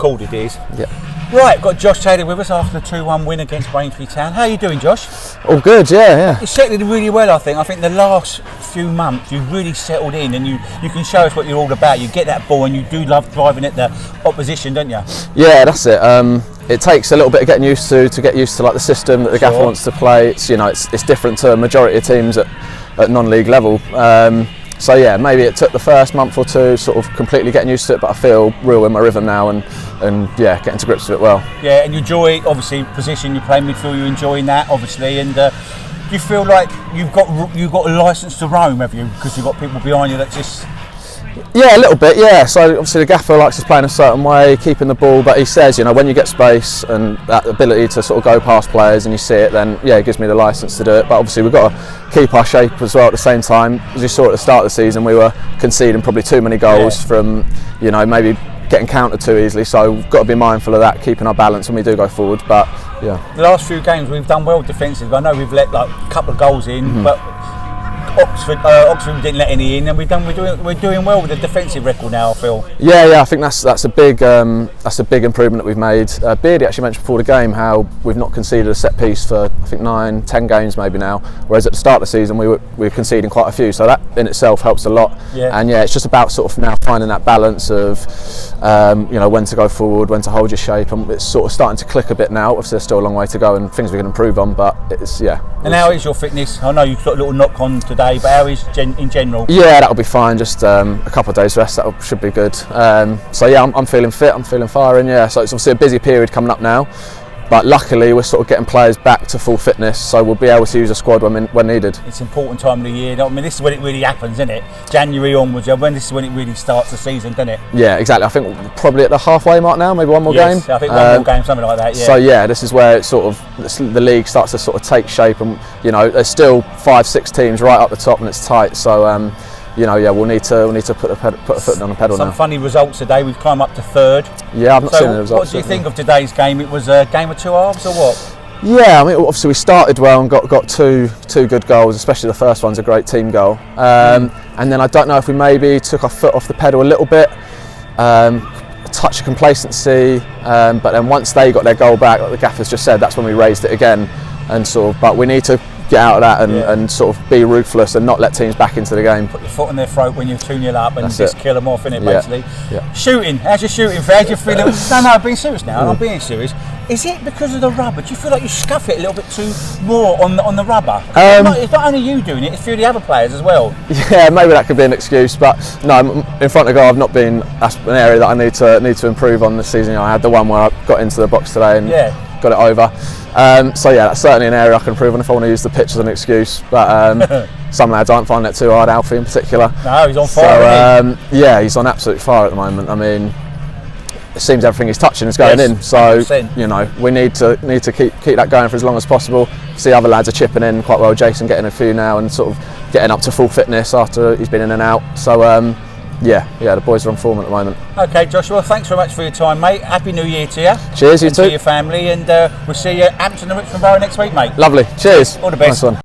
Recorded is. Yeah. Right, got Josh Taylor with us after the 2-1 win against Braintree Town. How are you doing, Josh? All good, yeah. You settled in really well, I think. I think the last few months you've really settled in, and you can show us what you're all about. You get that ball, and you do love driving at the opposition, don't you? Yeah, that's it. It takes a little bit of getting used to get used to like the system that the gaffer wants to play. It's it's different to a majority of teams at non-league level. So yeah, maybe it took the first month or two sort of completely getting used to it, but I feel real in my rhythm now and yeah, getting to grips with it well. Yeah, and you enjoy obviously position you play midfield. You're enjoying that obviously, and you feel like you've got a license to roam, have you? Because you've got people behind you that just. Yeah, a little bit, yeah. So obviously the gaffer likes us playing a certain way, keeping the ball, but he says, when you get space and that ability to sort of go past players and you see it, then yeah, it gives me the licence to do it. But obviously we've got to keep our shape as well at the same time. As you saw at the start of the season, we were conceding probably too many goals from, maybe getting countered too easily. So we've got to be mindful of that, keeping our balance when we do go forward. But yeah. The last few games we've done well defensively. I know we've let like a couple of goals in, but Oxford didn't let any in, and we're doing well with the defensive record now, I feel. Yeah, I think that's a big improvement that we've made. Beardy actually mentioned before the game how we've not conceded a set piece for I think 9-10 games maybe now, whereas at the start of the season we were conceding quite a few, so that in itself helps a lot. And it's just about sort of now finding that balance of when to go forward, when to hold your shape, and it's sort of starting to click a bit now. Obviously there's still a long way to go and things we can improve on, but it's And how is your fitness? I know you've got a little knock on today, but how is in general? Yeah, that'll be fine. Just a couple of days rest, that should be good. So yeah, I'm feeling fit. I'm feeling firing. Yeah, so it's obviously a busy period coming up now, but luckily we're sort of getting players back to full fitness, so we'll be able to use a squad when needed. It's an important time of the year. I mean, this is when it really happens, isn't it? January onwards, this is when it really starts the season, doesn't it? Yeah, exactly. I think we're probably at the halfway mark now. Maybe one more game. I think one more game, something like that. Yeah. So yeah, this is where it sort of the league starts to sort of take shape, and there's still 5-6 teams right up the top, and it's tight. So we'll need to put a foot on the pedal now. Some funny results today. We've climbed up to third. Yeah, I've not seen the results. What do you think of today's game? It was a game of two halves, or what? Yeah, I mean, obviously we started well and got two good goals, especially the first one's a great team goal. And then I don't know if we maybe took our foot off the pedal a little bit, a touch of complacency, but then once they got their goal back, like the gaffer's just said, that's when we raised it again. And but we need to get out of that and sort of be ruthless and not let teams back into the game. Put your foot on their throat when you're 2-0 up and just kill them off, innit, basically. Yeah. Shooting, how's your shooting? How do you feel? No, I'm being serious now. I'm being serious. Is it because of the rubber? Do you feel like you scuff it a little bit too more on the rubber? It's not only you doing it; it's a few of the other players as well. Yeah, maybe that could be an excuse, but no, in front of goal, I've not been. That's an area that I need to improve on this season. I had the one where I got into the box today and got it over. So yeah, that's certainly an area I can improve on if I want to use the pitch as an excuse. But some lads aren't finding it too hard. Alfie in particular. No, he's on fire. So, yeah, he's on absolute fire at the moment. I mean, it seems everything he's touching is going in. So 100%. We need to keep that going for as long as possible. See other lads are chipping in quite well. Jason getting a few now and sort of getting up to full fitness after he's been in and out. So yeah, the boys are on form at the moment. Okay, Joshua, thanks very much for your time, mate. Happy New Year to you. Cheers, you and too. To your family, and we'll see you at Hampton and Richmond Borough next week, mate. Lovely. Cheers. All the best. Nice one.